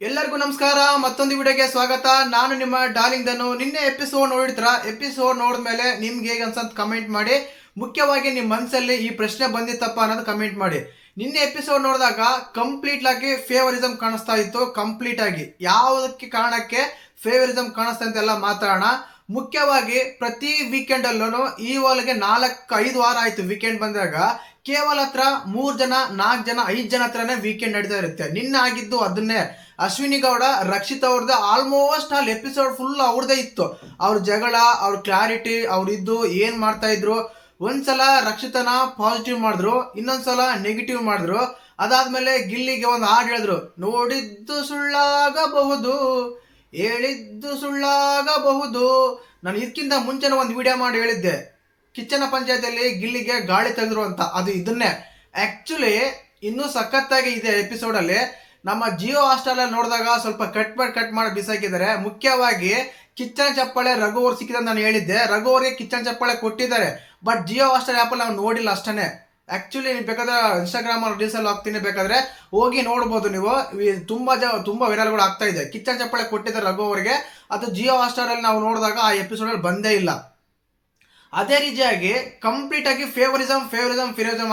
ಎಲ್ಲರಿಗೂ ನಮಸ್ಕಾರ. ಮತ್ತೊಂದು ವಿಡಿಯೋಗೆ ಸ್ವಾಗತ. ನಾನು ನಿಮ್ಮ ಡಾರ್ಲಿಂಗ್ ಧನು. ನಿನ್ನೆ ಎಪಿಸೋಡ್ ನೋಡಿದ್ರ? ಎಪಿಸೋಡ್ ನೋಡಿದ್ಮೇಲೆ ನಿಮ್ಗೆ ಹೇಗೆ ಅನ್ಸಂತ ಕಮೆಂಟ್ ಮಾಡಿ. ಮುಖ್ಯವಾಗಿ ನಿಮ್ಮ ಮನಸ್ಸಲ್ಲಿ ಈ ಪ್ರಶ್ನೆ ಬಂದಿತ್ತಪ್ಪ ಅನ್ನೋದು ಕಮೆಂಟ್ ಮಾಡಿ. ನಿನ್ನೆ ಎಪಿಸೋಡ್ ನೋಡಿದಾಗ ಕಂಪ್ಲೀಟ್ ಆಗಿ ಫೇವರಿಸಂ ಕಾಣಿಸ್ತಾ ಇತ್ತು. ಕಂಪ್ಲೀಟ್ ಆಗಿ ಯಾವುದಕ್ಕೆ ಕಾರಣಕ್ಕೆ ಫೇವರಿಸಂ ಕಾಣಿಸ್ತಾ ಅಂತೆಲ್ಲ ಮಾತಾಡೋಣ. ಮುಖ್ಯವಾಗಿ ಪ್ರತಿ ವೀಕೆಂಡ್ ಅಲ್ಲೂ ಈ ಒಳಗೆ 4-5 ವಾರ ಆಯ್ತು ವೀಕೆಂಡ್ ಬಂದಾಗ ಕೇವಲ ಹತ್ರ 3 ಜನ 4 ಜನ 5 ಜನ ಹತ್ರನೇ ವೀಕೆಂಡ್ ನಡೀತಾ ಇರುತ್ತೆ. ನಿನ್ನೆ ಆಗಿದ್ದು ಅದನ್ನೇ. ಅಶ್ವಿನಿ ಗೌಡ ರಕ್ಷಿತ್ ಅವ್ರದ್ದು ಆಲ್ಮೋಸ್ಟ್ ಅಲ್ಲಿ ಎಪಿಸೋಡ್ ಫುಲ್ ಅವ್ರದೇ ಇತ್ತು. ಅವ್ರ ಜಗಳ, ಅವ್ರ ಕ್ಲಾರಿಟಿ, ಅವ್ರಿದ್ದು ಏನ್ ಮಾಡ್ತಾ ಇದ್ರು. ಒಂದ್ಸಲ ರಕ್ಷಿತನ ಪಾಸಿಟಿವ್ ಮಾಡಿದ್ರು, ಇನ್ನೊಂದ್ಸಲ ನೆಗೆಟಿವ್ ಮಾಡಿದ್ರು. ಅದಾದ್ಮೇಲೆ ಗಿಲ್ಲಿಗೆ ಒಂದು ಹಾಡು ಹೇಳಿದ್ರು, ನೋಡಿದ್ದು ಸುಳ್ಳಾಗಬಹುದು, ಹೇಳಿದ್ದು ಸುಳ್ಳಾಗಬಹುದು. ನಾನು ಇದಕ್ಕಿಂತ ಮುಂಚೆನ ಒಂದು ವಿಡಿಯೋ ಮಾಡಿ ಹೇಳಿದ್ದೆ, ಕಿಚ್ಚನ ಪಂಚಾಯತಿಯಲ್ಲಿ ಗಿಲ್ಲಿಗೆ ಗಾಳಿ ತೆಗೆದ್ರು ಅಂತ. ಅದು ಇದನ್ನೇ ಆಕ್ಚುಲಿ ಇನ್ನೂ ಸಖತ್ತಾಗಿ ಇದೆ ಎಪಿಸೋಡ್ ಅಲ್ಲಿ. ನಮ್ಮ ಜಿಯೋ ಹಾಸ್ಟೆಲ್ ಅಲ್ಲಿ ನೋಡಿದಾಗ ಸ್ವಲ್ಪ ಕಟ್ ಮಾಡಿ ಬಿಸಾಕಿದ್ದಾರೆ. ಮುಖ್ಯವಾಗಿ ಕಿಚ್ಚನ ಚಪ್ಪಾಳೆ ರಘು ಅವ್ರು ಸಿಕ್ಕಿದ ನಾನು ಹೇಳಿದ್ದೆ. ರಘು ಅವ್ರಿಗೆ ಕಿಚ್ಚನ ಚಪ್ಪಾಳೆ ಕೊಟ್ಟಿದ್ದಾರೆ, ಬಟ್ ಜಿಯೋ ಹಾಸ್ಟೆಲ್ ಆ್ಯಪ್ ಅಲ್ಲಿ ನಾವು ನೋಡಿಲ್ಲ ಅಷ್ಟೇ. ಆಕ್ಚುಲಿ ನೀವು ಬೇಕಾದ್ರೆ ಇನ್ಸ್ಟಾಗ್ರಾಮ್ ರೀಲ್ಸ್ ಅಲ್ಲಿ ಹೋಗ್ತೀನಿ, ಬೇಕಾದ್ರೆ ಹೋಗಿ ನೋಡ್ಬೋದು ನೀವು. ತುಂಬಾ ವೈರಲ್ಗಳು ಆಗ್ತಾ ಇದೆ. ಕಿಚ್ಚನ ಚಪ್ಪಾಳೆ ಕೊಟ್ಟಿದ್ದಾರೆ ರಘು ಅವರಿಗೆ. ಅದು ಜಿಯೋ ಹಾಸ್ಟೆಲ್ ಅಲ್ಲಿ ನಾವು ನೋಡಿದಾಗ ಆ ಎಪಿಸೋಡ್ ಅಲ್ಲಿ ಬಂದೇ ಇಲ್ಲ. ಅದೇ ರೀತಿಯಾಗಿ ಕಂಪ್ಲೀಟ್ ಆಗಿ ಫೇವರಿಸಂ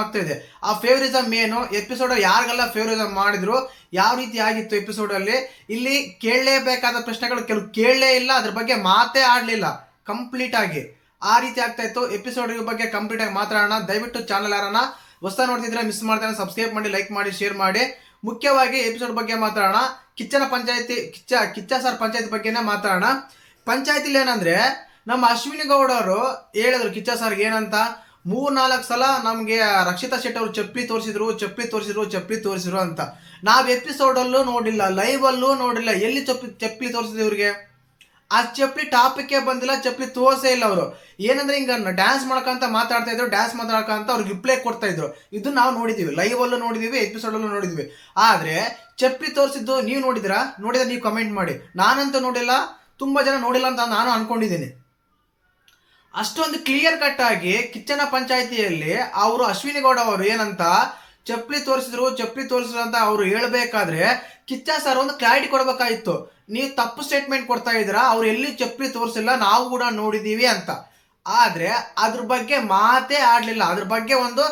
ಆಗ್ತಾ ಇದೆ. ಆ ಫೇವರಿಸಂ ಏನು, ಎಪಿಸೋಡ್ ಯಾರಿಗೆಲ್ಲ ಫೇವರಿಸಂ ಮಾಡಿದ್ರು, ಯಾವ ರೀತಿ ಆಗಿತ್ತು ಎಪಿಸೋಡ್ ಅಲ್ಲಿ. ಇಲ್ಲಿ ಕೇಳಲೇಬೇಕಾದ ಪ್ರಶ್ನೆಗಳು ಕೆಲವು ಕೇಳಲೇ ಇಲ್ಲ, ಅದ್ರ ಬಗ್ಗೆ ಮಾತೇ ಆಡ್ಲಿಲ್ಲ ಕಂಪ್ಲೀಟ್ ಆಗಿ. ಆ ರೀತಿ ಆಗ್ತಾ ಇತ್ತು. ಎಪಿಸೋಡ್ ಬಗ್ಗೆ ಕಂಪ್ಲೀಟ್ ಆಗಿ ಮಾತಾಡೋಣ. ದಯವಿಟ್ಟು ಚಾನಲ್ ಯಾರನ್ನ ಹೊಸ ನೋಡ್ತಿದ್ರೆ ಮಿಸ್ ಮಾಡ್ತಾನೆ, ಸಬ್ಸ್ಕ್ರೈಬ್ ಮಾಡಿ, ಲೈಕ್ ಮಾಡಿ, ಶೇರ್ ಮಾಡಿ. ಮುಖ್ಯವಾಗಿ ಎಪಿಸೋಡ್ ಬಗ್ಗೆ ಮಾತಾಡೋಣ. ಕಿಚ್ಚನ ಪಂಚಾಯತಿ, ಕಿಚ್ಚ ಸರ್ ಪಂಚಾಯತಿ ಬಗ್ಗೆನೇ ಮಾತಾಡೋಣ. ಪಂಚಾಯತಿಲಿ ಏನಂದ್ರೆ, ನಮ್ಮ ಅಶ್ವಿನಿ ಗೌಡ ಅವರು ಹೇಳಿದ್ರು ಕಿಚ್ಚ ಸರ್ಗೆ ಏನಂತ, 3-4 ಸಲ ನಮ್ಗೆ ರಕ್ಷಿತಾ ಶೆಟ್ಟಿ ಅವರು ಚಪ್ಪಲಿ ತೋರಿಸಿದ್ರು ಅಂತ. ನಾವ್ ಎಪಿಸೋಡ್ ಅಲ್ಲೂ ನೋಡಿಲ್ಲ, ಲೈವ್ ಅಲ್ಲೂ ನೋಡಿಲ್ಲ. ಎಲ್ಲಿ ಚಪ್ಪಲಿ ತೋರಿಸಿದ್ರು ಇವ್ರಿಗೆ? ಆ ಚಪ್ಪಲಿ ಟಾಪಿಕ್ ಬಂದಿಲ್ಲ, ಚಪ್ಪಲಿ ತೋರಿಸೇ ಇಲ್ಲ ಅವರು. ಏನಂದ್ರೆ ಹಿಂಗ ಡ್ಯಾನ್ಸ್ ಮಾಡ್ಕಂತ ಮಾತಾಡ್ತಾ ಇದ್ರು, ಡ್ಯಾನ್ಸ್ ಮಾತಾಡ್ಕಂತ ಅವ್ರಿಗೆ ರಿಪ್ಲೈ ಕೊಡ್ತಾ ಇದ್ರು. ಇದು ನಾವು ನೋಡಿದೀವಿ, ಲೈವ್ ಅಲ್ಲೂ ನೋಡಿದೀವಿ, ಎಪಿಸೋಡ್ ಅಲ್ಲೂ ನೋಡಿದ್ವಿ. ಆದ್ರೆ ಚಪ್ಪಲಿ ತೋರಿಸಿದ್ದು ನೀವು ನೋಡಿದ್ರೆ ನೀವು ಕಮೆಂಟ್ ಮಾಡಿ. ನಾನಂತೂ ನೋಡಿಲ್ಲ, ತುಂಬಾ ಜನ ನೋಡಿಲ್ಲ ಅಂತ ನಾನು ಅನ್ಕೊಂಡಿದ್ದೀನಿ. ಅಷ್ಟೊಂದು ಕ್ಲಿಯರ್ ಕಟ್ ಆಗಿ ಕಿಚ್ಚನ ಪಂಚಾಯತಿಯಲ್ಲಿ ಅವರು ಅಶ್ವಿನಿ ಗೌಡ ಅವರು ಏನಂತ ಚಪ್ಪಲಿ ತೋರಿಸಿದ್ರು ಅಂತ ಅವರು ಹೇಳ್ಬೇಕಾದ್ರೆ ಕಿಚ್ಚ ಸರ್ ಒಂದು ಕ್ಲಾರಿಟಿ ಕೊಡ್ಬೇಕಾಗಿತ್ತು. ನೀವು ತಪ್ಪು ಸ್ಟೇಟ್ಮೆಂಟ್ ಕೊಡ್ತಾ ಇದ್ದೀರಾ, ಅವ್ರು ಎಲ್ಲಿ ಚಪ್ಪಲಿ ತೋರಿಸಿಲ್ಲ, ನಾವು ಕೂಡ ನೋಡಿದೀವಿ ಅಂತ. ಆದ್ರೆ ಅದ್ರ ಬಗ್ಗೆ ಮಾತೇ ಆಡ್ಲಿಲ್ಲ. ಅದ್ರ ಬಗ್ಗೆ ಒಂದು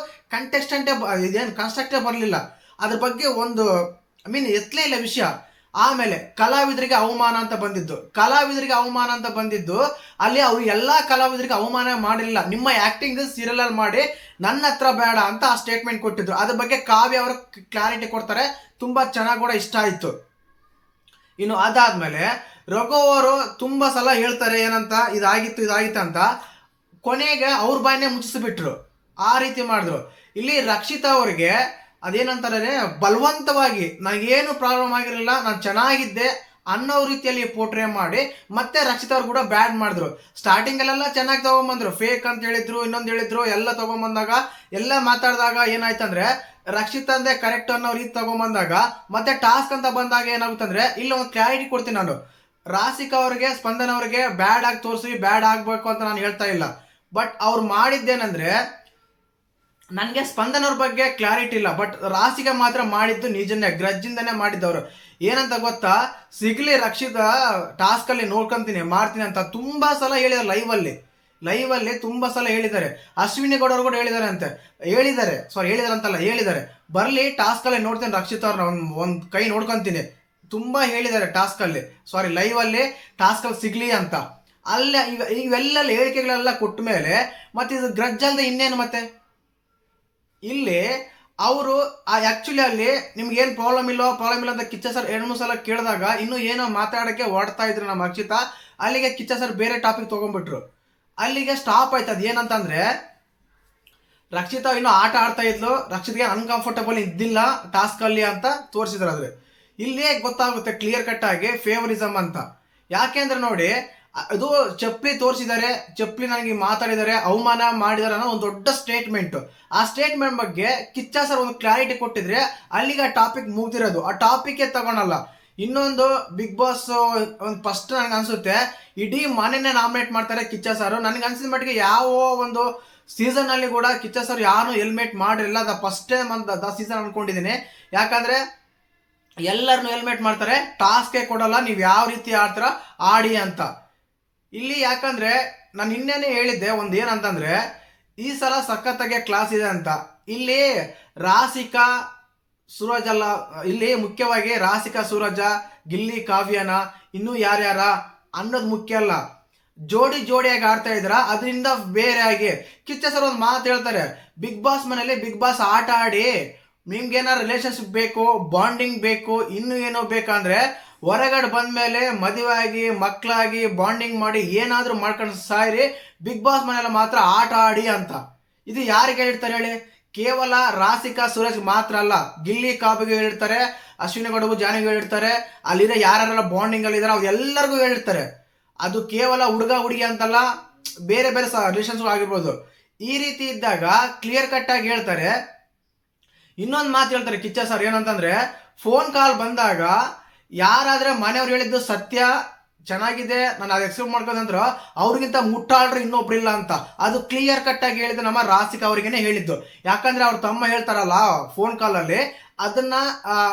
ಇದೇನು ಕನ್ಸ್ಟ್ರಕ್ಟೇ ಬರಲಿಲ್ಲ. ಅದ್ರ ಬಗ್ಗೆ ಒಂದು ಎತ್ತಲೇ ಇಲ್ಲ ವಿಷಯ. ಆಮೇಲೆ ಕಲಾವಿದರಿಗೆ ಅವಮಾನ ಅಂತ ಬಂದಿದ್ದು ಅಲ್ಲಿ ಅವ್ರು ಎಲ್ಲಾ ಕಲಾವಿದರಿಗೆ ಅವಮಾನ ಮಾಡಿಲ್ಲ. ನಿಮ್ಮ ಆಕ್ಟಿಂಗ್ ಸೀರಿಯಲ್ ಅಲ್ಲಿ ಮಾಡಿ ನನ್ನ ಹತ್ರ ಬೇಡ ಅಂತ ಆ ಸ್ಟೇಟ್ಮೆಂಟ್ ಕೊಟ್ಟಿದ್ರು. ಅದ್ರ ಬಗ್ಗೆ ಕಾವ್ಯ ಅವರು ಕ್ಲಾರಿಟಿ ಕೊಡ್ತಾರೆ, ತುಂಬಾ ಚೆನ್ನಾಗಿ ಕೂಡ ಇಷ್ಟ ಆಯ್ತು. ಇನ್ನು ಅದಾದ್ಮೇಲೆ ರಘು ಅವರು ತುಂಬಾ ಸಲ ಹೇಳ್ತಾರೆ ಏನಂತ, ಇದಾಗಿತ್ತು ಅಂತ. ಕೊನೆಗೆ ಅವ್ರ ಬಾಯಿನೇ ಮುಚ್ಚಿಸ್ಬಿಟ್ರು, ಆ ರೀತಿ ಮಾಡಿದ್ರು. ಇಲ್ಲಿ ರಕ್ಷಿತಾ ಅವರಿಗೆ ಅದೇನಂತಾರೆ, ಬಲವಂತವಾಗಿ ನನಗೇನು ಪ್ರಾಬ್ಲಮ್ ಆಗಿರಲಿಲ್ಲ, ನಾನು ಚೆನ್ನಾಗಿದ್ದೆ ಅನ್ನೋ ರೀತಿಯಲ್ಲಿ ಪೋರ್ಟ್ರೇ ಮಾಡಿ ಮತ್ತೆ ರಕ್ಷಿತ್ ಅವ್ರು ಕೂಡ ಬ್ಯಾಡ್ ಮಾಡಿದ್ರು. ಸ್ಟಾರ್ಟಿಂಗ್ ಅಲ್ಲೆಲ್ಲ ಚೆನ್ನಾಗಿ ತಗೊಂಬಂದ್ರು, ಫೇಕ್ ಅಂತ ಹೇಳಿದ್ರು, ಇನ್ನೊಂದು ಹೇಳಿದ್ರು. ಎಲ್ಲ ತಗೊಂಬಂದಾಗ ಎಲ್ಲ ಮಾತಾಡಿದಾಗ ಏನಾಯ್ತಂದ್ರೆ, ರಕ್ಷಿತ್ ಅಂದೇ ಕರೆಕ್ಟ್ ಅನ್ನೋ ರೀತಿ ತಗೊಂಬಂದಾಗ ಮತ್ತೆ ಟಾಸ್ಕ್ ಅಂತ ಬಂದಾಗ ಏನಾಗುತ್ತಂದ್ರೆ, ಇಲ್ಲ ಒಂದು ಕ್ಲಾರಿಟಿ ಕೊಡ್ತೀನಿ ನಾನು. ರಾಸಿಕಾ ಅವ್ರಿಗೆ, ಸ್ಪಂದನ ಅವ್ರಿಗೆ ಬ್ಯಾಡ್ ಆಗಿ ತೋರಿಸಿ, ಬ್ಯಾಡ್ ಆಗ್ಬೇಕು ಅಂತ ನಾನು ಹೇಳ್ತಾ ಇಲ್ಲ. ಬಟ್ ಅವ್ರು ಮಾಡಿದ್ದೇನಂದ್ರೆ, ನನಗೆ ಸ್ಪಂದನ ಅವ್ರ ಬಗ್ಗೆ ಕ್ಲಾರಿಟಿ ಇಲ್ಲ, ಬಟ್ ರಾಸಿಗೆ ಮಾತ್ರ ಮಾಡಿದ್ದು ನಿಜನೇ, ಗ್ರಜ್ಜಿಂದನೇ ಮಾಡಿದ್ದವರು. ಏನಂತ ಗೊತ್ತಾ, ಸಿಗ್ಲಿ ರಕ್ಷಿತಾ ಟಾಸ್ಕ್ ಅಲ್ಲಿ ಮಾಡ್ತೀನಿ ಅಂತ ತುಂಬಾ ಸಲ ಹೇಳಿದಾರೆ. ಲೈವ್ ಅಲ್ಲಿ ತುಂಬಾ ಸಲ ಹೇಳಿದ್ದಾರೆ. ಅಶ್ವಿನಿ ಗೌಡ ಅವರು ಕೂಡ ಹೇಳಿದ್ದಾರೆ ಬರ್ಲಿ ಟಾಸ್ಕ್ ಅಲ್ಲಿ ನೋಡ್ತೀನಿ ರಕ್ಷಿತಾ ಅವ್ರನ್ನ ಒಂದ್ ಕೈ ನೋಡ್ಕೊಂತೀನಿ ತುಂಬಾ ಹೇಳಿದ್ದಾರೆ. ಟಾಸ್ಕ್ ಅಲ್ಲಿ ಲೈವ್ ಅಲ್ಲಿ ಟಾಸ್ಕ್ ಅಲ್ಲಿ ಸಿಗ್ಲಿ ಅಂತ. ಅಲ್ಲೇ ಇವೆಲ್ಲ ಹೇಳಿಕೆಗಳೆಲ್ಲ ಕೊಟ್ಟ ಮೇಲೆ ಮತ್ತೆ ಇದು ಗ್ರಜ್ ಅಲ್ಲದೆ ಇನ್ನೇನು ಮತ್ತೆ. ಇಲ್ಲಿ ಅವರು ಆಕ್ಚುಲಿ ಅಲ್ಲಿ ನಿಮ್ಗೆ ಏನ್ ಪ್ರಾಬ್ಲಮ್ ಇಲ್ಲ ಅಂತ ಕಿಚ್ಚ ಸರ್ 2-3 ಸಲ ಕೇಳಿದಾಗ ಇನ್ನು ಏನೋ ಮಾತಾಡಕ್ಕೆ ಹೊಡ್ತಾ ಇದ್ರು ನಮ್ಮ ರಕ್ಷಿತಾ. ಅಲ್ಲಿಗೆ ಕಿಚ್ಚ ಸರ್ ಬೇರೆ ಟಾಪಿಕ್ ತಗೊಂಡ್ಬಿಟ್ರು, ಅಲ್ಲಿಗೆ ಸ್ಟಾಪ್ ಆಯ್ತು. ಅದ್ ಏನಂತಂದ್ರೆ, ರಕ್ಷಿತಾ ಇನ್ನು ಆಟ ಆಡ್ತಾ ಇದ್ಲು, ರಕ್ಷಿತ್ಗೆ ಅನ್ಕಂಫರ್ಟಬಲ್ ಇದ್ದಿಲ್ಲ ಟಾಸ್ಕ್ ಅಲ್ಲಿ ಅಂತ ತೋರಿಸಿದ್ರು. ಅದ್ರೆ ಇಲ್ಲೇ ಗೊತ್ತಾಗುತ್ತೆ ಕ್ಲಿಯರ್ ಕಟ್ ಆಗಿ ಫೇವರಿಸಂ ಅಂತ. ಯಾಕೆಂದ್ರೆ ನೋಡಿ, ಅದು ಚಪ್ಪಲಿ ತೋರಿಸಿದ್ದಾರೆ, ಚಪ್ಪಲಿ ನನಗೆ ಮಾತಾಡಿದ್ದಾರೆ, ಅವಮಾನ ಮಾಡಿದಾರೆ ಅನ್ನೋ ಒಂದು ದೊಡ್ಡ ಸ್ಟೇಟ್ಮೆಂಟ್. ಆ ಸ್ಟೇಟ್ಮೆಂಟ್ ಬಗ್ಗೆ ಕಿಚ್ಚ ಸರ್ ಒಂದು ಕ್ಲಾರಿಟಿ ಕೊಟ್ಟಿದ್ರೆ ಅಲ್ಲಿಗೆ ಆ ಟಾಪಿಕ್ ಮುಗ್ದಿರೋದು. ಆ ಟಾಪಿಕ್ ತಗೊಳಲ್ಲ. ಇನ್ನೊಂದು ಬಿಗ್ ಬಾಸ್ ಒಂದು ಫಸ್ಟ್ ನನಗೆ ಅನ್ಸುತ್ತೆ ಇಡೀ ಮನೆಯನ್ನೇ ನಾಮಿನೇಟ್ ಮಾಡ್ತಾರೆ ಕಿಚ್ಚ ಸರ್. ನನಗೆ ಅನ್ಸಿದ ಮಟ್ಟಿಗೆ ಯಾವ ಒಂದು ಸೀಸನ್ ಅಲ್ಲಿ ಕೂಡ ಕಿಚ್ಚ ಸರ್ ಯಾರು ಹೆಲ್ಮೆಟ್ ಮಾಡಿರಲಿಲ್ಲ. ಅದು ಫಸ್ಟ್ ಟೈಮ್ ಅಂತ ಸೀಸನ್ ಅನ್ಕೊಂಡಿದ್ದೀನಿ. ಯಾಕಂದ್ರೆ ಎಲ್ಲರನ್ನು ಹೆಲ್ಮೆಟ್ ಮಾಡ್ತಾರೆ, ಟಾಸ್ಕೇ ಕೊಡಲ್ಲ, ನೀವು ಯಾವ ರೀತಿ ಆಡ್ತೀರ ಆಡಿ ಅಂತ. ಇಲ್ಲಿ ಯಾಕಂದ್ರೆ ನಾನು ನಿನ್ನೆನೆ ಹೇಳಿದ್ದೆ ಒಂದು ಏನಂತಂದ್ರೆ ಈ ಸಲ ಸಖತ್ತಾಗೆ ಕ್ಲಾಸ್ ಇದೆ ಅಂತ. ಇಲ್ಲಿ ರಾಸಿಕಾ ಸೂರಜ್ ಅಲ್ಲ, ಇಲ್ಲಿ ಮುಖ್ಯವಾಗಿ ರಾಸಿಕಾ ಸೂರಜ, ಗಿಲ್ಲಿ ಕಾವ್ಯನ, ಇನ್ನೂ ಯಾರ್ಯಾರ ಅನ್ನೋದು ಮುಖ್ಯ ಅಲ್ಲ. ಜೋಡಿ ಜೋಡಿಯಾಗಿ ಆಡ್ತಾ ಇದ್ರ, ಅದರಿಂದ ಬೇರೆ ಆಗಿ ಕಿಚ್ಚ ಸರ್ ಒಂದು ಮಾತು ಹೇಳ್ತಾರೆ, ಬಿಗ್ ಬಾಸ್ ಮನೇಲಿ ಬಿಗ್ ಬಾಸ್ ಆಟ ಆಡಿ ನಿಮ್ಗೇನಾರು ರಿಲೇಶನ್ಶಿಪ್ ಬೇಕು, ಬಾಂಡಿಂಗ್ ಬೇಕು, ಇನ್ನು ಏನೋ ಬೇಕಂದ್ರೆ ಹೊರಗಡೆ ಬಂದ್ಮೇಲೆ ಮದುವೆ ಆಗಿ ಮಕ್ಕಳಾಗಿ ಬಾಂಡಿಂಗ್ ಮಾಡಿ ಏನಾದ್ರೂ ಮಾಡ್ಕೊಂಡು ಸಾಯ್ರಿ, ಬಿಗ್ ಬಾಸ್ ಮನೇಲಿ ಮಾತ್ರ ಆಟ ಆಡಿ ಅಂತ. ಇದು ಯಾರಿಗೆ ಹೇಳಿರ್ತಾರೆ ಹೇಳಿ? ಕೇವಲ ರಾಸಿಕಾ ಸೂರಜ್ ಮಾತ್ರ ಅಲ್ಲ, ಗಿಲ್ಲಿ ಕಾಬಿಗೆ ಹೇಳಿರ್ತಾರೆ, ಅಶ್ವಿನಿ ಗೌಡಗೂ ಜಾನಿಗೂ ಹೇಳಿರ್ತಾರೆ, ಅಲ್ಲಿರೋ ಯಾರೆಲ್ಲ ಬಾಂಡಿಂಗ್ ಅಲ್ಲಿ ಇದಾರೆ ಅವ್ರು ಎಲ್ಲರಿಗೂ ಹೇಳಿರ್ತಾರೆ. ಅದು ಕೇವಲ ಹುಡುಗ ಹುಡುಗಿ ಅಂತಲ್ಲ, ಬೇರೆ ಬೇರೆ ರಿಲೇಷನ್ಸ್ ಆಗಿರ್ಬೋದು. ಈ ರೀತಿ ಇದ್ದಾಗ ಕ್ಲಿಯರ್ ಕಟ್ ಆಗಿ ಹೇಳ್ತಾರೆ. ಇನ್ನೊಂದು ಮಾತು ಹೇಳ್ತಾರೆ ಕಿಚ್ಚ ಸರ್, ಏನಂತಂದ್ರೆ ಫೋನ್ ಕಾಲ್ ಬಂದಾಗ ಯಾರಾದ್ರೆ ಮನೆಯವ್ರು ಹೇಳಿದ್ದು ಸತ್ಯ ಚೆನ್ನಾಗಿದೆ, ನಾನು ಅದು ಎಕ್ಸೆಪ್ಟ್ ಮಾಡ್ಕೊಂಡ್ರ ಅವ್ರಿಗಿಂತ ಮುಟ್ಟಾಳ್ರು ಇನ್ನೊಬ್ರಿಲ್ಲ ಅಂತ. ಅದು ಕ್ಲಿಯರ್ ಕಟ್ ಆಗಿ ಹೇಳಿದ್ದು ನಮ್ಮ ರಾಸಿಕಾ ಅವ್ರಿಗೇನೆ ಹೇಳಿದ್ದು. ಯಾಕಂದ್ರೆ ಅವ್ರ ತಮ್ಮ ಹೇಳ್ತಾರಲ್ಲ ಫೋನ್ ಕಾಲ್ ಅಲ್ಲಿ, ಅದನ್ನ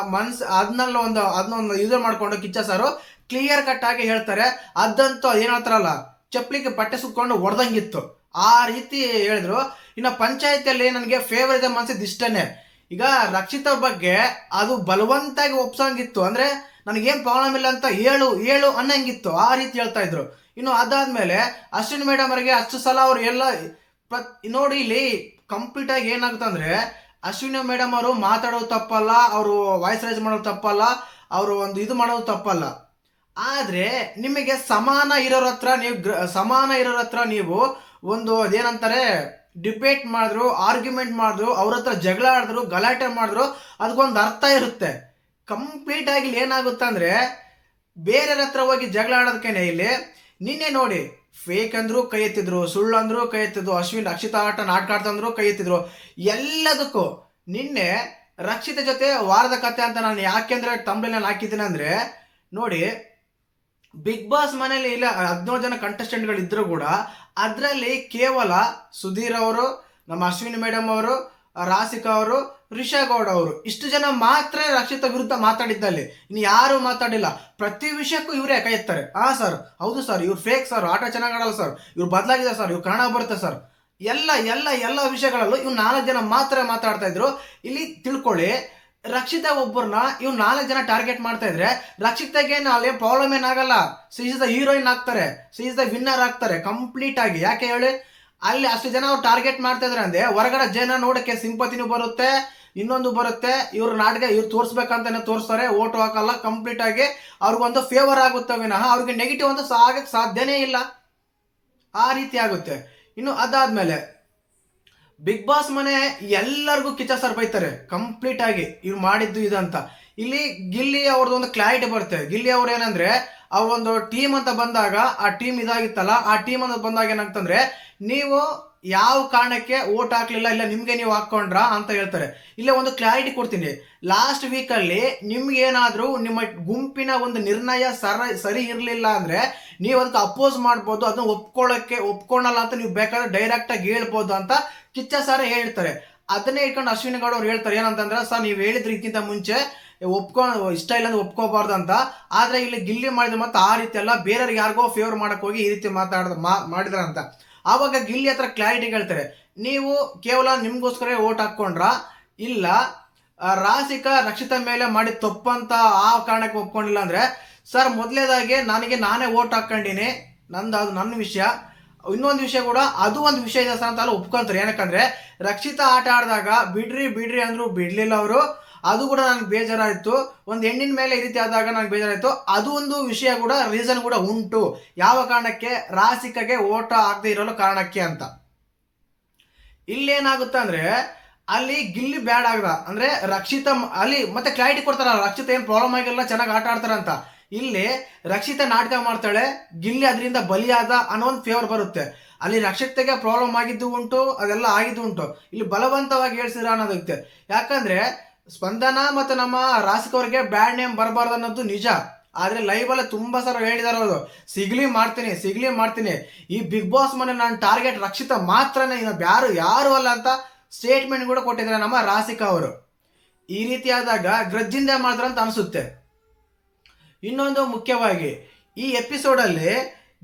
ಅದನ್ನೊಂದು ಯೂಸ್ ಮಾಡ್ಕೊಂಡು ಕಿಚ್ಚ ಸರ್ ಕ್ಲಿಯರ್ ಕಟ್ ಆಗಿ ಹೇಳ್ತಾರೆ. ಅದಂತೂ ಏನ್ ಹೇಳ್ತಾರಲ್ಲ, ಚಪ್ಲಿಗೆ ಬಟ್ಟೆ ಸುತ್ಕೊಂಡು ಹೊಡೆದಂಗಿತ್ತು, ಆ ರೀತಿ ಹೇಳಿದ್ರು. ಇನ್ನು ಪಂಚಾಯತಿಯಲ್ಲಿ ನನಗೆ ಫೇವರಿಸಮ್ ಅನ್ಸಿದ್ದು ಇಷ್ಟನೇ. ಈಗ ರಕ್ಷಿತ ಬಗ್ಗೆ ಅದು ಬಲವಂತಾಗಿ ಒಪ್ಸಂಗಿತ್ತು, ಅಂದ್ರೆ ನನಗೇನ್ ಪ್ರಾಬ್ಲಮ್ ಇಲ್ಲ ಅಂತ ಹೇಳು ಅನ್ನಂಗಿತ್ತು, ಆ ರೀತಿ ಹೇಳ್ತಾ ಇದ್ರು. ಇನ್ನು ಅದಾದ್ಮೇಲೆ ಅಶ್ವಿನಿ ಮೇಡಮ್ ಅವರಿಗೆ ಅಷ್ಟು ಸಲ ಅವ್ರು ಎಲ್ಲ ನೋಡಿ, ಇಲ್ಲಿ ಕಂಪ್ಲೀಟ್ ಆಗಿ ಏನಾಗುತ್ತಂದ್ರೆ ಅಶ್ವಿನಿ ಮೇಡಮ್ ಅವರು ಮಾತಾಡೋದು ತಪ್ಪಲ್ಲ, ಅವರು ವಾಯ್ಸ್ ರೈಸ್ ಮಾಡೋದು ತಪ್ಪಲ್ಲ, ಅವರು ಒಂದು ಇದು ಮಾಡೋದು ತಪ್ಪಲ್ಲ. ಆದ್ರೆ ನಿಮಗೆ ಸಮಾನ ಇರೋರ ಹತ್ರ ನೀವು ಒಂದು ಅದೇನಂತಾರೆ ಡಿಬೇಟ್ ಮಾಡಿದ್ರು, ಆರ್ಗ್ಯುಮೆಂಟ್ ಮಾಡಿದ್ರು, ಅವ್ರ ಹತ್ರ ಜಗಳ ಆಡಿದ್ರು, ಗಲಾಟೆ ಮಾಡಿದ್ರು, ಅದಕ್ಕೊಂದು ಅರ್ಥ ಇರುತ್ತೆ. ಕಂಪ್ಲೀಟ್ ಆಗಿ ಏನಾಗುತ್ತೆ ಅಂದ್ರೆ ಬೇರೆಯವ್ರ ಹತ್ರ ಹೋಗಿ ಜಗಳ ಆಡೋದಕ್ಕೇನೆ ಇಲ್ಲಿ ನಿನ್ನೆ ನೋಡಿ ಫೇಕ್ ಅಂದ್ರು ಕೈ ಎತ್ತಿದ್ರು, ಸುಳ್ಳು ಅಂದ್ರು ಕೈ ಎತ್ತಿದ್ರು, ರಕ್ಷಿತಾ ಆಟ ನಾಟಕ ಆಡ್ತಂದ್ರು ಕೈ ಎತ್ತಿದ್ರು. ಎಲ್ಲದಕ್ಕೂ ನಿನ್ನೆ ರಕ್ಷಿತ ಜೊತೆ ವಾರದ ಕತೆ ಅಂತ ನಾನು ಯಾಕೆಂದ್ರೆ ತಂಬೆಲ್ ಹಾಕಿದ್ದೀನಿ ಅಂದ್ರೆ, ನೋಡಿ ಬಿಗ್ ಬಾಸ್ ಮನೇಲಿ ಇಲ್ಲ 17 ಜನ ಕಂಟೆಸ್ಟೆಂಟ್ಗಳು ಇದ್ರು ಕೂಡ ಅದರಲ್ಲಿ ಕೇವಲ ಸುಧೀರ್ ಅವರು, ನಮ್ಮ ಅಶ್ವಿನಿ ಮೇಡಮ್ ಅವರು, ರಾಸಿಕಾ ಅವರು, ರಿಷಾ ಗೌಡ ಅವರು, ಇಷ್ಟು ಜನ ಮಾತ್ರ ರಕ್ಷಿತಾ ವಿರುದ್ಧ ಮಾತಾಡಿದ್ದಲ್ಲಿ, ಇನ್ನು ಯಾರು ಮಾತಾಡಿಲ್ಲ. ಪ್ರತಿ ವಿಷಯಕ್ಕೂ ಇವರೇ ಕೈ ಎತ್ತಾರೆ. ಸರ್ ಹೌದು ಸರ್, ಇವ್ರು ಫೇಕ್ ಸರ್, ಆಟ ಚೆನ್ನಾಗಿ ಆಡಲ್ಲ ಸರ್, ಇವ್ರು ಬದಲಾಗಿದೆ ಸರ್, ಇವ್ರು ಕನ್ನಡ ಬರುತ್ತೆ ಸರ್, ಎಲ್ಲ ವಿಷಯಗಳಲ್ಲೂ ಇವ್ 4 ಜನ ಮಾತ್ರ ಮಾತಾಡ್ತಾ ಇದ್ರು. ಇಲ್ಲಿ ತಿಳ್ಕೊಳ್ಳಿ, ರಕ್ಷಿತಾ ಒಬ್ಬರನ್ನ ಇವ್ 4 ಜನ ಟಾರ್ಗೆಟ್ ಮಾಡ್ತಾ ಇದ್ರೆ ರಕ್ಷಿತಾಗೆ ಅಲ್ಲಿ ಪ್ರಾಬ್ಲಮ್ ಏನಾಗಲ್ಲ. ಸಿ ಇಸ್ ದ ಹೀರೋಯಿನ್ ಆಗ್ತಾರೆ, ಸಿ ಇಸ್ ದ ವಿನ್ನರ್ ಆಗ್ತಾರೆ ಕಂಪ್ಲೀಟ್ ಆಗಿ. ಯಾಕೆ ಹೇಳಿ, ಅಲ್ಲಿ ಅಷ್ಟು ಜನ ಅವ್ರು ಟಾರ್ಗೆಟ್ ಮಾಡ್ತಾ ಇದ್ರೆ ಅಂದ್ರೆ ಹೊರಗಡೆ ಜನ ನೋಡಕ್ಕೆ ಸಿಂಪತಿನೂ ಬರುತ್ತೆ, ಇನ್ನೊಂದು ಬರುತ್ತೆ, ಇವ್ರ ನಾಟಕ ಇವ್ರು ತೋರಿಸ್ಬೇಕಂತಾನೆ ತೋರಿಸ್ತಾರೆ, ಓಟು ಹಾಕಲ್ಲ. ಕಂಪ್ಲೀಟ್ ಆಗಿ ಅವ್ರಿಗೊಂದು ಫೇವರ್ ಆಗುತ್ತೆ ವಿನಃ ಅವ್ರಿಗೆ ನೆಗೆಟಿವ್ ಅಂತ ಆಗಕ್ಕೆ ಸಾಧ್ಯನೇ ಇಲ್ಲ, ಆ ರೀತಿ ಆಗುತ್ತೆ. ಇನ್ನು ಅದಾದ್ಮೇಲೆ ಬಿಗ್ ಬಾಸ್ ಮನೆ ಎಲ್ಲರಿಗೂ ಕಿಚ್ಚ ಸರ್ ಬೈತಾರೆ ಕಂಪ್ಲೀಟ್ ಆಗಿ, ಇವ್ರು ಮಾಡಿದ್ದು ಇದಂತ. ಇಲ್ಲಿ ಗಿಲ್ಲಿ ಅವ್ರದ್ದು ಒಂದು ಕ್ಲಾರಿಟಿ ಬರುತ್ತೆ. ಗಿಲ್ಲಿ ಅವ್ರು ಏನಂದ್ರೆ ಅವ್ರೊಂದು ಟೀಮ್ ಅಂತ ಬಂದಾಗ ಆ ಟೀಮ್ ಇದಾಗಿತ್ತಲ್ಲ, ಆ ಟೀಮ್ ಅಂತ ಬಂದಾಗ ಏನಾಗ್ತಂದ್ರೆ ನೀವು ಯಾವ ಕಾರಣಕ್ಕೆ ಓಟ್ ಹಾಕ್ಲಿಲ್ಲ, ಇಲ್ಲ ನಿಮ್ಗೆ ನೀವು ಹಾಕೊಂಡ್ರ ಅಂತ ಹೇಳ್ತಾರೆ. ಇಲ್ಲೇ ಒಂದು ಕ್ಲಾರಿಟಿ ಕೊಡ್ತೀನಿ. ಲಾಸ್ಟ್ ವೀಕ್ ಅಲ್ಲಿ ನಿಮ್ಗೆ ಏನಾದ್ರೂ ನಿಮ್ಮ ಗುಂಪಿನ ಒಂದು ನಿರ್ಣಯ ಸರಿ ಇರ್ಲಿಲ್ಲ ಅಂದ್ರೆ ನೀವು ಅದಕ್ಕೆ ಅಪೋಸ್ ಮಾಡ್ಬೋದು, ಅದನ್ನ ಒಪ್ಕೊಳ್ಳಲ್ಲ ಅಂತ ನೀವು ಬೇಕಾದ್ರೆ ಡೈರೆಕ್ಟ್ ಆಗಿ ಹೇಳ್ಬೋದು ಅಂತ ಕಿಚ್ಚ ಸರ್ ಹೇಳ್ತಾರೆ. ಅದನ್ನೇ ಇಟ್ಕೊಂಡು ಅಶ್ವಿನಿ ಗೌಡ ಅವ್ರು ಹೇಳ್ತಾರೆ ಏನಂತಂದ್ರೆ, ಸರ್ ನೀವು ಹೇಳಿದ್ರೆ ಇದಕ್ಕಿಂತ ಮುಂಚೆ ಇಷ್ಟ ಇಲ್ಲ ಅಂದ್ರೆ ಒಪ್ಕೋಬಾರ್ದು ಅಂತ. ಆದ್ರೆ ಇಲ್ಲಿ ಗಿಲ್ಲಿ ಮಾಡಿದ್ರೆ ಮತ್ತೆ ಆ ರೀತಿ ಅಲ್ಲ, ಬೇರೆಯವ್ರಿಗೆ ಯಾರಿಗೋ ಫೇವರ್ ಮಾಡಕ್ ಹೋಗಿ ಈ ರೀತಿ ಮಾಡಿದ್ರ ಅಂತ. ಆವಾಗ ಗಿಲ್ಲಿ ಹತ್ರ ಕ್ಲಾರಿಟಿ ಹೇಳ್ತಾರೆ, ನೀವು ಕೇವಲ ನಿಮ್ಗೋಸ್ಕರ ಓಟ್ ಹಾಕೊಂಡ್ರ, ಇಲ್ಲ ರಾಸಿಕಾ ರಕ್ಷಿತಾ ಮೇಲೆ ಮಾಡಿ ತಪ್ಪಂತ ಆ ಕಾರಣಕ್ಕೆ ಒಪ್ಕೊಂಡಿಲ್ಲ ಅಂದ್ರೆ, ಸರ್ ಮೊದಲೇದಾಗಿ ನಾನೇ ಓಟ್ ಹಾಕೊಂಡಿನಿ, ಅದು ನನ್ನ ವಿಷಯ. ಇನ್ನೊಂದು ವಿಷಯ ಕೂಡ ಅದು ಒಂದು ವಿಷಯ ಇದೆ ಸರ್ ಅಂತ ಒಪ್ಕೊಂತಾರೆ. ಏನಕ್ಕಂದ್ರೆ ರಕ್ಷಿತಾ ಆಟ ಆಡಿದಾಗ ಬಿಡ್ರಿ ಅಂದ್ರು ಬಿಡ್ಲಿಲ್ಲ ಅವರು, ಅದು ಕೂಡ ನನಗೆ ಬೇಜಾರಾಯ್ತು. ಒಂದು ಹೆಣ್ಣಿನ ಮೇಲೆ ಈ ರೀತಿ ಆದಾಗ ನನಗೆ ಬೇಜಾರಾಯ್ತು. ಅದು ಒಂದು ವಿಷಯ ಕೂಡ ರೀಸನ್ ಕೂಡ ಉಂಟು, ಯಾವ ಕಾರಣಕ್ಕೆ ರಾಸಿಕಾಗೆ ಓಟ ಆಗದೆ ಇರಲು ಕಾರಣಕ್ಕೆ ಅಂತ. ಇಲ್ಲೇನಾಗುತ್ತೆ ಅಂದ್ರೆ ಅಲ್ಲಿ ಗಿಲ್ಲಿ ಬ್ಯಾಡ್ ಆಗದ ಅಂದ್ರೆ ರಕ್ಷಿತಾ ಅಲ್ಲಿ ಮತ್ತೆ ಕ್ಲಾರಿಟಿ ಕೊಡ್ತಾರ, ರಕ್ಷಿತಾ ಏನ್ ಪ್ರಾಬ್ಲಮ್ ಆಗಿಲ್ಲ, ಚೆನ್ನಾಗಿ ಆಟ ಆಡ್ತಾರಂತ. ಇಲ್ಲಿ ರಕ್ಷಿತಾ ನಾಟಕ ಮಾಡ್ತಾಳೆ, ಗಿಲ್ಲಿ ಅದರಿಂದ ಬಲಿಯಾದ ಅನ್ನೋ ಒಂದು ಫೇವರ್ ಬರುತ್ತೆ. ಅಲ್ಲಿ ರಕ್ಷಿತೆಗೆ ಪ್ರಾಬ್ಲಮ್ ಆಗಿದ್ದು ಉಂಟು, ಅದೆಲ್ಲ ಆಗಿದ್ದು ಉಂಟು. ಇಲ್ಲಿ ಬಲವಂತವಾಗಿ ಹೇಳ್ಸಿದ್ರ ಅನ್ನೋದಕ್ಕೆ. ಯಾಕಂದ್ರೆ ಸ್ಪಂದನ ಮತ್ತೆ ನಮ್ಮ ರಾಸಿಕಾ ಅವ್ರಿಗೆ ಬ್ಯಾಡ್ ನೇಮ್ ಬರಬಾರ್ದು ಅನ್ನೋದು ನಿಜ. ಆದ್ರೆ ಲೈವ್ ಅಲ್ಲೇ ತುಂಬಾ ಸಲ ಹೇಳಿದಾರೆ ಅವರು, ಸಿಗ್ಲಿ ಮಾಡ್ತೀನಿ, ಈ ಬಿಗ್ ಬಾಸ್ ಮನೆ ನಾನು ಟಾರ್ಗೆಟ್ ರಕ್ಷಿತಾ ಮಾತ್ರನೇ, ಯಾರು ಅಲ್ಲ ಅಂತ ಸ್ಟೇಟ್ಮೆಂಟ್ ಕೂಡ ಕೊಟ್ಟಿದ್ದಾರೆ ನಮ್ಮ ರಾಸಿಕಾ ಅವರು. ಈ ರೀತಿ ಆದಾಗ ಗ್ರಜ್ಜಿಂದ ಮಾಡಿದ್ರ ಅಂತ ಅನಿಸುತ್ತೆ. ಇನ್ನೊಂದು ಮುಖ್ಯವಾಗಿ ಈ ಎಪಿಸೋಡಲ್ಲಿ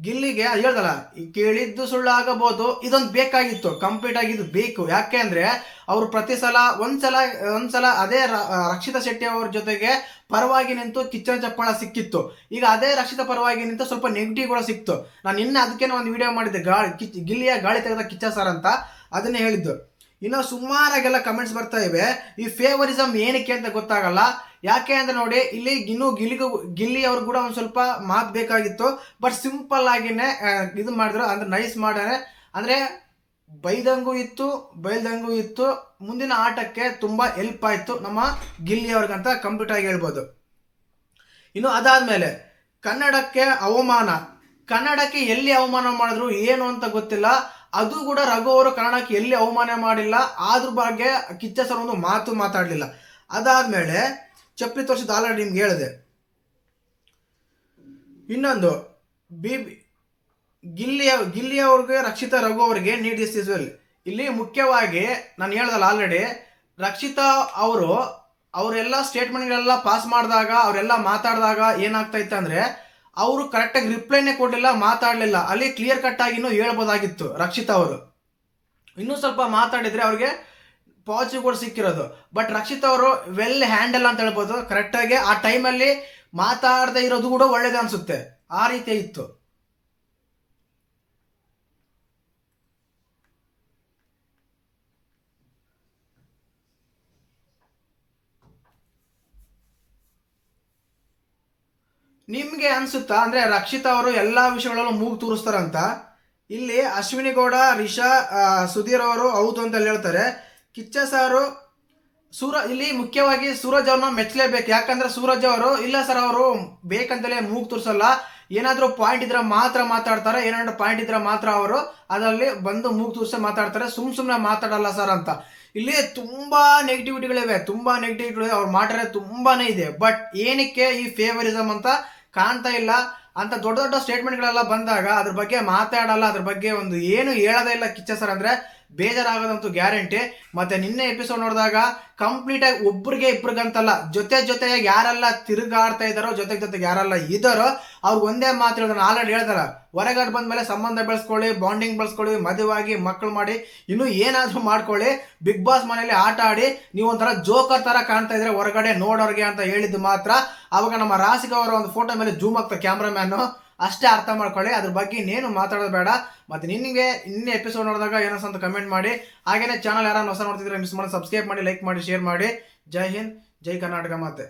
ಗಿಲ್ಲಿಗೆ ಹೇಳ್ದಲ್ಲ, ಕೇಳಿದ್ದು ಸುಳ್ಳಾಗಬಹುದು, ಇದೊಂದು ಬೇಕಾಗಿತ್ತು, ಕಂಪ್ಲೀಟ್ ಆಗಿದ್ದು ಬೇಕು. ಯಾಕೆ ಅಂದ್ರೆ ಅವರು ಪ್ರತಿ ಸಲ ಒಂದ್ಸಲ ಅದೇ ರಕ್ಷಿತಾ ಶೆಟ್ಟಿ ಅವ್ರ ಜೊತೆಗೆ ಪರವಾಗಿ ನಿಂತು ಕಿಚ್ಚನ ಚಪ್ಪಳ ಸಿಕ್ಕಿತ್ತು. ಈಗ ಅದೇ ರಕ್ಷಿತಾ ಪರವಾಗಿ ನಿಂತು ಸ್ವಲ್ಪ ನೆಗೆಟಿವ್ ಕೂಡ ಸಿಕ್ತು. ನಾನು ನಿನ್ನೆ ಅದಕ್ಕೇನೆ ಒಂದು ವಿಡಿಯೋ ಮಾಡಿದ್ದೆ, ಗಿಲ್ಲಿಯ ಗಾಳಿ ತೆಗೆದ ಕಿಚ್ಚ ಸರ್ ಅಂತ, ಅದನ್ನೇ ಹೇಳಿದ್ದು. ಇನ್ನು ಸುಮಾರಾಗೆಲ್ಲ ಕಮೆಂಟ್ಸ್ ಬರ್ತಾ ಇವೆ. ಈ ಫೇವರಿಸಮ್ ಏನಕ್ಕೆ ಅಂತ ಗೊತ್ತಾಗಲ್ಲ. ಯಾಕೆ ಅಂದ್ರೆ ನೋಡಿ, ಇಲ್ಲಿ ಇನ್ನೂ ಗಿಲ್ಲಿ ಅವ್ರು ಕೂಡ ಒಂದು ಸ್ವಲ್ಪ ಮಾತು ಬೇಕಾಗಿತ್ತು. ಬಟ್ ಸಿಂಪಲ್ ಆಗಿನೇ ಇದು ಮಾಡಿದ್ರು, ಅಂದ್ರೆ ನೈಸ್ ಮಾಡ್ಯಾನೆ. ಅಂದ್ರೆ ಬೈದಂಗೂ ಇತ್ತು, ಬೈಲ್ದಂಗೂ ಇತ್ತು. ಮುಂದಿನ ಆಟಕ್ಕೆ ತುಂಬಾ ಹೆಲ್ಪ್ ಆಯ್ತು ನಮ್ಮ ಗಿಲ್ಲಿ ಅವ್ರಿಗಂತ ಕಂಪ್ಲೀಟ್ ಆಗಿ ಹೇಳ್ಬೋದು. ಇನ್ನು ಅದಾದ್ಮೇಲೆ ಕನ್ನಡಕ್ಕೆ ಎಲ್ಲಿ ಅವಮಾನ ಮಾಡಿದ್ರು ಏನು ಅಂತ ಗೊತ್ತಿಲ್ಲ. ಅದು ಕೂಡ ರಘು ಅವರು ಕನ್ನಡಕ್ಕೆ ಎಲ್ಲಿ ಅವಮಾನ ಮಾಡಿಲ್ಲ, ಅದ್ರ ಬಗ್ಗೆ ಕಿಚ್ಚ ಸರ್ ಒಂದು ಮಾತು ಮಾತಾಡಲಿಲ್ಲ. ಅದಾದ್ಮೇಲೆ ಚಪ್ಪಲಿ ತೋರಿಸಿದ ಆಲ್ರೆಡಿ ನಿಮ್ಗೆ ಹೇಳಿದೆ. ಇನ್ನೊಂದು ಗಿಲ್ಲಿ ಅವ್ರಿಗೆ ರಕ್ಷಿತಾ ರಘು ಅವರಿಗೆ ನೀಡಿದ ಇಲ್ಲಿ ಮುಖ್ಯವಾಗಿ ನಾನು ಹೇಳ್ದಲ್ಲ ಆಲ್ರೆಡಿ, ರಕ್ಷಿತಾ ಅವರೆಲ್ಲ ಸ್ಟೇಟ್ಮೆಂಟ್ಗಳೆಲ್ಲ ಪಾಸ್ ಮಾಡಿದಾಗ, ಅವರೆಲ್ಲ ಮಾತಾಡಿದಾಗ ಏನಾಗ್ತಾ ಇತ್ತು ಅಂದ್ರೆ ಅವರು ಕರೆಕ್ಟಾಗಿ ರಿಪ್ಲೈನೇ ಕೊಡಲಿಲ್ಲ, ಮಾತಾಡಲಿಲ್ಲ. ಅಲ್ಲಿ ಕ್ಲಿಯರ್ ಕಟ್ ಆಗಿನೂ ಹೇಳ್ಬೋದಾಗಿತ್ತು ರಕ್ಷಿತಾ ಅವರು. ಇನ್ನೂ ಸ್ವಲ್ಪ ಮಾತಾಡಿದ್ರೆ ಅವ್ರಿಗೆ ಪಾಸಿಟಿವ್ ಕೂಡ ಸಿಕ್ಕಿರೋದು. ಬಟ್ ರಕ್ಷಿತಾ ಅವರು ವೆಲ್ ಹ್ಯಾಂಡಲ್ ಅಂತ ಹೇಳ್ಬೋದು. ಕರೆಕ್ಟಾಗಿ ಆ ಟೈಮಲ್ಲಿ ಮಾತಾಡದೆ ಇರೋದು ಕೂಡ ಒಳ್ಳೇದೇ ಅನ್ಸುತ್ತೆ, ಆ ರೀತಿ ಇತ್ತು. ನಿಮ್ಗೆ ಅನ್ಸುತ್ತಾ ಅಂದ್ರೆ ರಕ್ಷಿತಾ ಅವರು ಎಲ್ಲಾ ವಿಷಯಗಳಲ್ಲೂ ಮೂಗು ತೂರಿಸ್ತಾರಂತ? ಇಲ್ಲಿ ಅಶ್ವಿನಿ ಗೌಡ, ರಿಷಾ, ಸುಧೀರ್ ಅವರು ಹೌದು ಅಂತ ಹೇಳ್ತಾರೆ. ಕಿಚ್ಚ ಸಾರು ಇಲ್ಲಿ ಮುಖ್ಯವಾಗಿ ಸೂರಜ್ ಅವ್ರನ್ನ ಮೆಚ್ಚಲೇಬೇಕು. ಯಾಕಂದ್ರೆ ಸೂರಜ್ ಅವರು ಇಲ್ಲ ಸರ್, ಅವರು ಬೇಕಂತಲೇ ಮೂಗು ತೂರಿಸಲ್ಲ, ಏನಾದ್ರೂ ಪಾಯಿಂಟ್ ಇದ್ರೆ ಮಾತ್ರ ಮಾತಾಡ್ತಾರೆ, ಏನಾದ್ರು ಪಾಯಿಂಟ್ ಇದ್ರೆ ಮಾತ್ರ ಅವರು ಅದರಲ್ಲಿ ಬಂದು ಮೂಗು ತೂರಿಸಿ ಮಾತಾಡ್ತಾರೆ, ಸುಮ್ಮನೆ ಮಾತಾಡಲ್ಲ ಸರ್ ಅಂತ. ಇಲ್ಲಿ ತುಂಬಾ ನೆಗೆಟಿವಿಟಿಗಳಿವೆ, ಅವ್ರು ಮಾಡಿದ್ರೆ ತುಂಬಾನೇ ಇದೆ. ಬಟ್ ಏನಕ್ಕೆ ಈ ಫೇವರಿಸಮ್ ಅಂತ ಕಾಣ್ತಾ ಇಲ್ಲ ಅಂತ ದೊಡ್ಡ ಸ್ಟೇಟ್ಮೆಂಟ್ಗಳೆಲ್ಲ ಬಂದಾಗ ಅದ್ರ ಬಗ್ಗೆ ಮಾತಾಡಲ್ಲ, ಅದ್ರ ಬಗ್ಗೆ ಒಂದು ಏನು ಹೇಳೋದೇ ಇಲ್ಲ ಕಿಚ್ಚ ಸರ್. ಅಂದ್ರೆ ಬೇಜಾರಾಗೋದಂತೂ ಗ್ಯಾರಂಟಿ. ಮತ್ತೆ ನಿನ್ನೆ ಎಪಿಸೋಡ್ ನೋಡಿದಾಗ ಕಂಪ್ಲೀಟ್ ಆಗಿ ಇಬ್ಬರಿಗಂತಲ್ಲ, ಜೊತೆಯಾಗಿ ಯಾರೆಲ್ಲ ತಿರುಗಾಡ್ತಾ ಇದ್ದಾರೋ, ಜೊತೆಗೆ ಯಾರೆಲ್ಲ ಇದ್ದಾರೋ ಅವ್ರು ಒಂದೇ ಮಾತು ಹೇಳಿದ್ರು. ಆಲ್ರೆಡಿ ಹೇಳ್ತಾರ, ಹೊರಗಡೆ ಬಂದ್ಮೇಲೆ ಸಂಬಂಧ ಬೆಳೆಸ್ಕೊಳ್ಳಿ, ಬಾಂಡಿಂಗ್ ಬೆಳೆಸ್ಕೊಳ್ಳಿ, ಮದುವಾಗಿ ಮಕ್ಕಳು ಮಾಡಿ, ಇನ್ನೂ ಏನಾದ್ರೂ ಮಾಡ್ಕೊಳ್ಳಿ, ಬಿಗ್ ಬಾಸ್ ಮನೆಯಲ್ಲಿ ಆಟ ಆಡಿ ನೀವು ಒಂಥರ ಜೋಕರ್ ತರ ಕಾಣ್ತಾ ಇದ್ರೆ ಹೊರಗಡೆ ನೋಡೋರ್ಗೆ ಅಂತ ಹೇಳಿದ್ದು ಮಾತ್ರ. ಅವಾಗ ನಮ್ಮ ರಾಸಿಕ ಅವರ ಒಂದು ಫೋಟೋ ಮೇಲೆ ಜೂಮ್ ಆಗ್ತಾ ಕ್ಯಾಮ್ರಾಮ್ಯಾನ್, ಅಷ್ಟೇ ಅರ್ಥ ಮಾಡ್ಕೊಳ್ಳಿ. ಅದ್ರ ಬಗ್ಗೆ ಇನ್ನೇನು ಮಾತಾಡೋದು ಬೇಡ. ಮತ್ತೆ ನಿನ್ನೆ ಎಪಿಸೋಡ್ ನೋಡಿದಾಗ ಏನೋ ಅಂತ ಕಮೆಂಟ್ ಮಾಡಿ. ಹಾಗೇನೆ ಚಾನಲ್ ಯಾರು ಹೊಸ ನೋಡ್ತಿದ್ರೆ ಮಿಸ್ ಮಾಡಿ ಸಬ್ಸ್ಕ್ರೈಬ್ ಮಾಡಿ, ಲೈಕ್ ಮಾಡಿ, ಶೇರ್ ಮಾಡಿ. ಜೈ ಹಿಂದ್, ಜೈ ಕರ್ನಾಟಕ ಮಾತೆ.